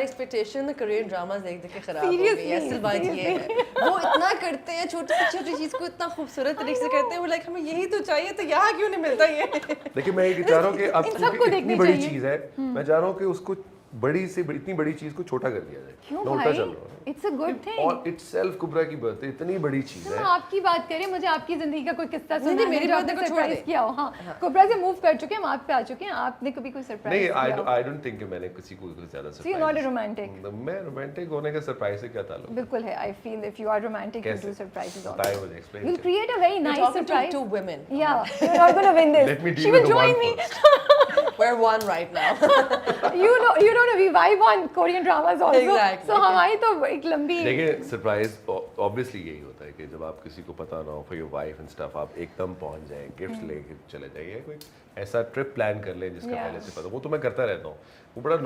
Expectation Korean dramas देख देख के खराब हो गई है। असल बात ये है वो इतना करते हैं, छोटी से छोटी चीज को इतना खूबसूरत तरीके से करते हैं, वो लाइक हमें यही तो चाहिए, तो यहाँ क्यों नहीं मिलता ये। देखिए मैं ये चाह रहा हूँ कि अब क्योंकि इतनी बड़ी चीज है, मैं चाह रहा हूँ कि उसको बड़ी से इतनी बड़ी चीज को छोटा कर दिया जाए। क्यों मैं उल्टा चल रहा हूँ। It's a good thing. और इटसेल्फ कुबरा की बर्थडे इतनी बड़ी चीज है। आपकी बात करें, मुझे आपकी जिंदगी का कोई किस्सा सुना नहीं, मेरी बात को छोड़ दे। किया हो। हाँ, कुबरा से मूव कर चुके हैं, हम आप पे आ चुके हैं, आपने कभी कोई सरप्राइज नहीं, किया हो? आई डोंट थिंक कि मैंने किसी को कोई ज्यादा So you're not a romantic? Surprise. मैं रोमांटिक होने का सरप्राइज से क्या ताल्लुक? बिल्कुल है। I feel if you are romantic, you do surprises also. बताइए मुझे, explain You'll कीजिए। create a very nice talking to surprise. two women. Yeah, you're not gonna win this. Let me deal She will with the join one me. first. We're one right now. You don't know, we vibe on Korean dramas also. Exactly. So हमारी तो एक लंबी देखिए surprise obviously यही होता है कि जब आप किसी को पता ना हो for your wife and stuff, आप एकदम पहुंच जाएं, गिफ्ट्स लेके चले जाइए, कोई ऐसा ट्रिप प्लान कर लें जिसका पहले से पता। वो तो मैं करता रहता हूँ, वो बड़ा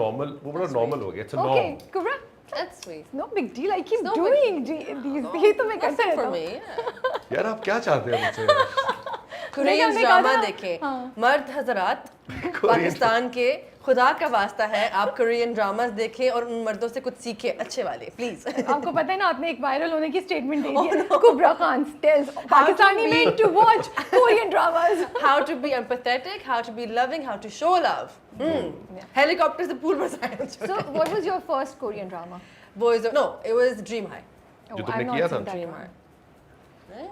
नॉर्मल हो गया। It's a Okay, norm. Kubra, That's sweet. no big deal. I keep No doing these. ये तो मैं करते That's it रहता for हूँ। me. Yeah. यार आप क्या चाहते हैं मुझसे? कोरियन हमने कहा ड्रामा था- देखें मर्द हजरात, पाकिस्तान के खुदा का वास्ता है आप कोरियन ड्रामास देखें और उन मर्दों से कुछ सीखें अच्छे वाले, प्लीज। आपको पता है ना, आपने एक वायरल होने की स्टेटमेंट दे दी है। कुबरा Khan tells Pakistani men to watch Korean dramas. How to be empathetic, how to be loving, how to show love. Helicopter से पूल बसाया। So, what was your first Korean drama? Boys, no, it was Dream High. Oh, जो तुमने I've not किया seen था? that Dream one. High.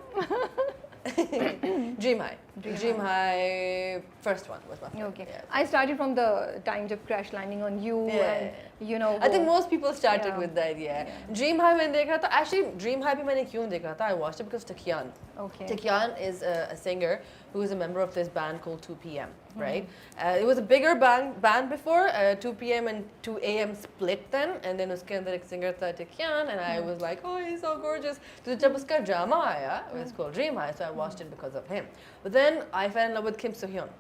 Dream High. Dream High. First one was my favorite. Okay. Yeah. I started from the time जब crash landing on you and you know. I think most people started Yeah. with that, yeah. Dream High मैंने देखा था, actually Dream High भी मैंने क्यों देखा था? I watched it because Taekyon. Okay. Taekyon is a singer who is a member of this band called 2 PM, right? It was a bigger band before, 2 PM and 2 AM split then, and then उसके अंदर एक singer था Taekyon, and I was like, oh, he's so gorgeous. तो जब उसका drama आया, it was called Dream High, so I watched it because of him. But then I fell in love with Kim So Hyun,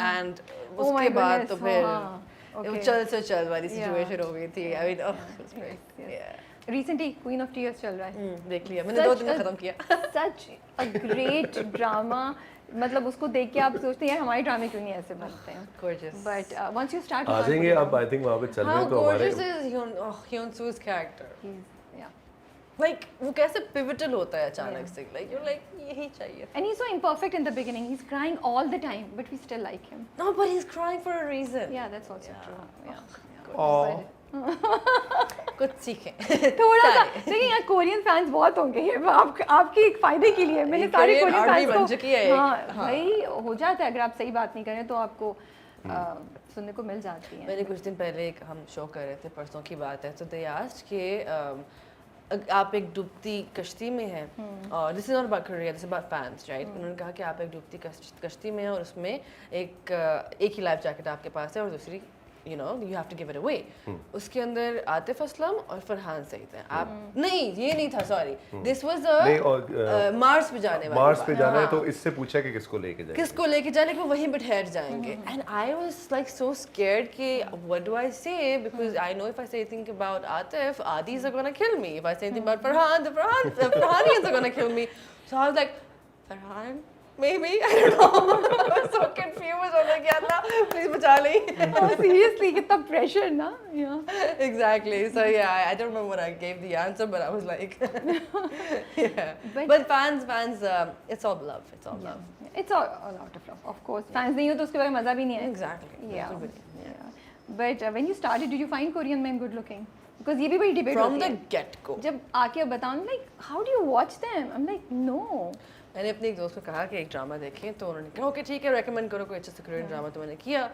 and Oh my उसके बाद goodness, तो फिर हाँ, वो okay. चल से चल वाली Yeah. situation हो गई थी. I mean, oh, it was great. Yes. Yeah. Recently Queen of Tears चल रहा है. देख लिया मैंने, 2 दिन में Such a- खत्म किया. Such a great drama. मतलब उसको देख के आप सोचते हैं यार हमारे ड्रामे क्यों नहीं ऐसे बनते हैं. Gorgeous. But once you start. आ जाएंगे अब, आई थिंक वहाँ पे चल रहे How हैं तो हमारे। gorgeous is Hyun Soo's character? Yeah. Like वो कैसे pivotal होता है अचानक से. Like you're like यही चाहिए. And he's so imperfect in the beginning. He's crying all the time, but we still like him. No, but he's crying for a reason. Yeah, that's also true. Yeah. Aw. कुछ सीखें. थोड़ा सा सारे. देखिए यार Korean fans बहुत होंगे ये आपकी एक फायदे के लिए मैंने सारे Korean कोरियन army फैंस बन को चुकी है एक. हाँ हाँ. भाई हो जाता है अगर आप सही बात नहीं करें तो आपको सुनने को मिल जाती है. मैंने कुछ दिन पहले एक हम शो कर रहे थे, परसों की बात है, तो they asked कि आप एक डूबती कश्ती में हैं और this is not about career, this about fans, right? उन्होंने कहा कि आप एक डूबती कश्ती में हैं और उसमें एक ही लाइफ जैकेट आपके पास है और दूसरी you have to give it away. उसके अंदर आतिफ असलम और फरहान सईद थे. आप नहीं, ये नहीं था, सॉरी, दिस वाज नहीं, और मार्स पे जाने वाली मार्स बात. पे जाना है हाँ. तो इससे पूछा कि किसको लेके जाएंगे। किसको लेके जाने को वहीं पे ठहर जाएंगे. And I was like so scared कि what do I say, because I know if I say anything about Atif, आदिज are gonna kill me. If I say anything about Farhan, the Farhanians are gonna kill me. So I was like Farhan maybe, I don't know. I was so confused. I was like, yeah, Allah, please बचा ले. Seriously कितना pressure ना. Exactly. So yeah, I don't remember what I gave the answer, but I was like, yeah. But fans, it's all love. It's all love. It's all out of love, of course. Fans नहीं हो तो उसके बारे में मजा भी नहीं है. Exactly. Yeah. बिल्कुल भी. Yeah. But when you started, did you find Korean men good looking? Because ये भी बड़ी debate From होती the है. get-go. जब आके अब बताओ, like, how do you watch them? I'm like, no. मैंने अपने एक दोस्त को कहा कि एक ड्रामा देखें, तो उन्होंने कहा ओके ठीक है, रेकमेंड करो कोई अच्छा सा कोरियन ड्रामा. तो मैंने किया,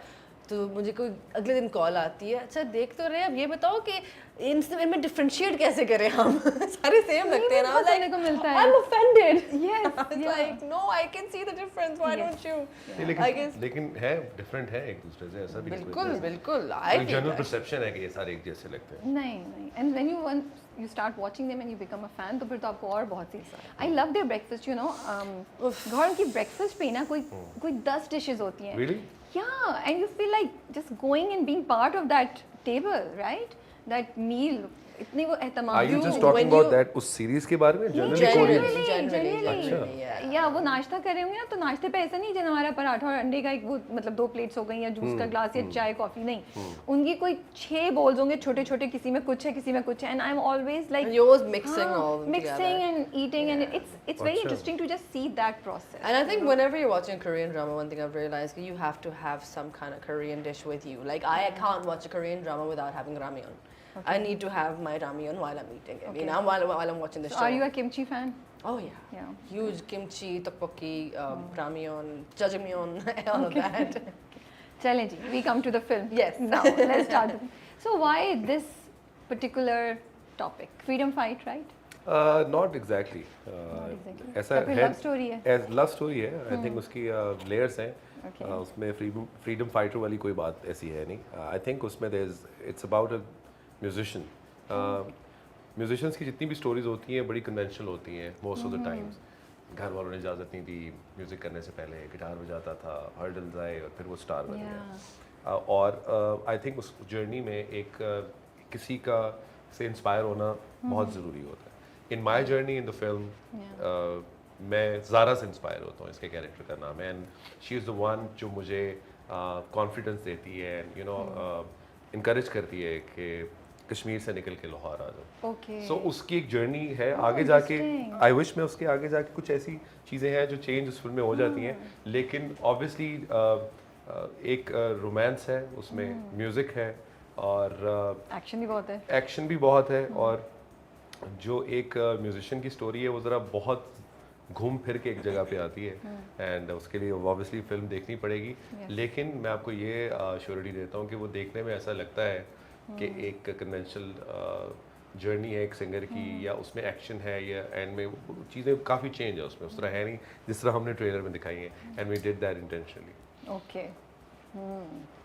तो मुझे कोई अगले दिन कॉल आती है, अच्छा देख तो रहे, अब ये बताओ कि इनमें डिफरेंशिएट कैसे करें हम. सारे सेम लगते हैं ना. सुनने को मिलता है. I'm offended. Yes. It's like no, I can see the difference. Why don't you? नहीं, I guess लेकिन है डिफरेंट है एक दूसरे से, ऐसा भी नहीं. बिल्कुल बिल्कुल. I feel general that. Perception है कि ये सारे एक जैसे लगते हैं. नहीं. And when you start watching them and you become a fan, तो फिर तो आपको और बहुत सी. I love their breakfast, you know. घर की breakfast पे ना कोई 10 dishes होती हैं. Really? Yeah, and you feel like just going and being part of that table, right? That meal. इतनी वो एहतमाम Are you You- just talking when about you- that उस सीरीज के बारे में जनरली कोरियन? Generally, yeah. या वो नाश्ता कर रहे होंगे ना, तो नाश्ते पे ऐसा नहीं जैसे हमारा पराठा और अंडे का एक वो मतलब 2 प्लेट्स हो गई या जूस का ग्लास या चाय कॉफी, नहीं उनकी कोई 6 बोल्स होंगे छोटे छोटे, किसी में कुछ है किसी में कुछ है, and I am always like And you're always mixing all of them mixing together. and eating and it's very अच्छा। interesting to just see that process. And I think whenever you're watching a Korean drama, one thing I've realized is you have to have some kind of Korean dish with you. Like I can't watch a Korean drama without having ramyeon. I need to have my ramyeon while I'm eating it. You know, while I'm watching the So show. are you a kimchi fan? Oh yeah. Yeah. Huge kimchi, tteokbokki, ramyeon, jjajangmyeon, all of that. Chale ji, we come to the film. Yes. Now let's start. So why this particular topic? Freedom fight, right? Not exactly. exactly. ऐसा या फिर love story है? Love story है। I think उसकी layers हैं। Okay. उसमें freedom fighter वाली कोई बात ऐसी है नहीं। आई थिंक उसमें it's about a musician. Musicians की जितनी भी स्टोरीज होती हैं बड़ी कन्वेंशनल होती हैं मोस्ट ऑफ द टाइम्स। घर वालों ने इजाज़त नहीं दी, म्यूज़िक करने से पहले गिटार बजाता था, हर्डल्स आए और फिर वो स्टार बन गया। और आई थिंक उस जर्नी में एक किसी का से इंस्पायर होना बहुत ज़रूरी होता है। In my journey in the film मैं ज़ारा से इंस्पायर होता हूँ, इसके कैरेक्टर का नाम है, and she is the one जो मुझे कॉन्फिडेंस देती है, यू नो इनकरेज करती है कि कश्मीर से निकल के लाहौर आ जाओ। Okay. सो उसकी एक जर्नी है आगे जाके। आई विश में उसके आगे जाके कुछ ऐसी चीज़ें हैं जो चेंज उस फिल्म में हो जाती हैं, लेकिन ऑब्वियसली एक रोमांस है उसमें, म्यूज़िक है और एक्शन भी बहुत है। एक्शन भी बहुत है। और जो एक म्यूजिशियन की स्टोरी है वो ज़रा बहुत घूम फिर के एक जगह पे आती है, एंड उसके लिए ऑब्वियसली फिल्म देखनी पड़ेगी। लेकिन मैं आपको ये श्योरिटी देता हूँ कि वो देखने में ऐसा लगता है कि एक कन्वेंशनल जर्नी है एक सिंगर की, या उसमें एक्शन है, या एंड में चीज़ें काफ़ी चेंज है उसमें, उस तरह है नहीं जिस तरह हमने ट्रेलर में दिखाई है, and we did that intentionally. Okay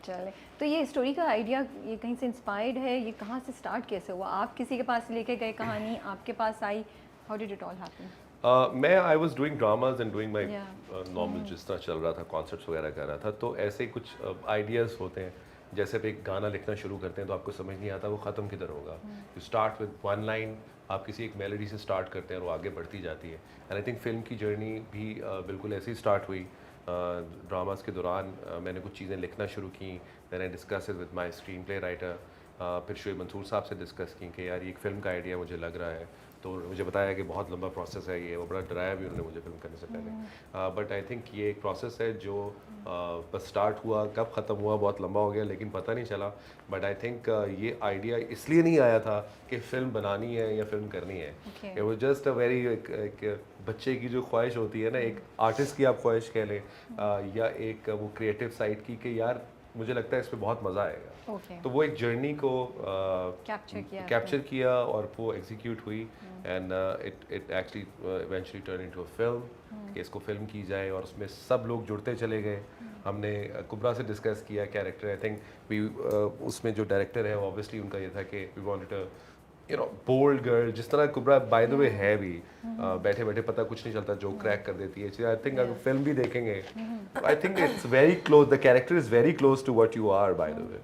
चले, तो ये स्टोरी का आइडिया ये कहीं से इंस्पायर्ड है? ये कहाँ से स्टार्ट कैसे हुआ? आप किसी के पास लेके गए, कहानी आपके पास आई? How did it all happen? मैं I was doing dramas and doing my Yeah. Normal जिस तरह चल रहा था, कॉन्सर्ट्स वगैरह कर रहा था, तो ऐसे कुछ आइडियाज़ होते हैं। जैसे आप एक गाना लिखना शुरू करते हैं तो आपको समझ नहीं आता वो ख़त्म किधर होगा। You start with one line, आप किसी एक मेलोडी से स्टार्ट करते हैं और वो आगे बढ़ती जाती है। एंड आई थिंक फिल्म की जर्नी भी बिल्कुल ऐसे ही स्टार्ट हुई। ड्रामास के दौरान मैंने कुछ चीज़ें लिखना शुरू की, मैंने discuss with my screen play writer, फिर शोएब मंसूर साहब से डिस्कस की कि यार ये एक फ़िल्म का आइडिया मुझे लग रहा है, तो मुझे बताया कि बहुत लंबा प्रोसेस है ये, वो बड़ा डराया भी उन्होंने मुझे फिल्म करने से पहले। बट आई थिंक ये एक प्रोसेस है जो बस स्टार्ट हुआ, कब ख़त्म हुआ बहुत लंबा हो गया लेकिन पता नहीं चला। बट आई थिंक ये आइडिया इसलिए नहीं आया था कि फ़िल्म बनानी है या फिल्म करनी है। It was just a very एक बच्चे की जो ख्वाहिश होती है ना, एक आर्टिस्ट की आप ख्वाहिश कह लें, या एक वो क्रिएटिव साइड की कि यार मुझे लगता है इस पर बहुत मज़ा आएगा। तो वो एक जर्नी को कैप्चर किया और वो एग्जीक्यूट हुई, and it actually eventually turn into a film कि इसको फिल्म की जाए, और उसमें सब लोग जुड़ते चले गए। हमने कुबरा से डिस्कस किया कैरेक्टर। आई थिंक वी उसमें जो डायरेक्टर है ऑब्वियसली उनका ये था कि we wanted a you know bold girl, जिस तरह कुबरा बाय द वे है भी, बैठे बैठे पता कुछ नहीं चलता, जो क्रैक कर देती है। आई थिंक अगर फिल्म भी देखेंगे, I think it's very close, the character is very close to what you are by the way.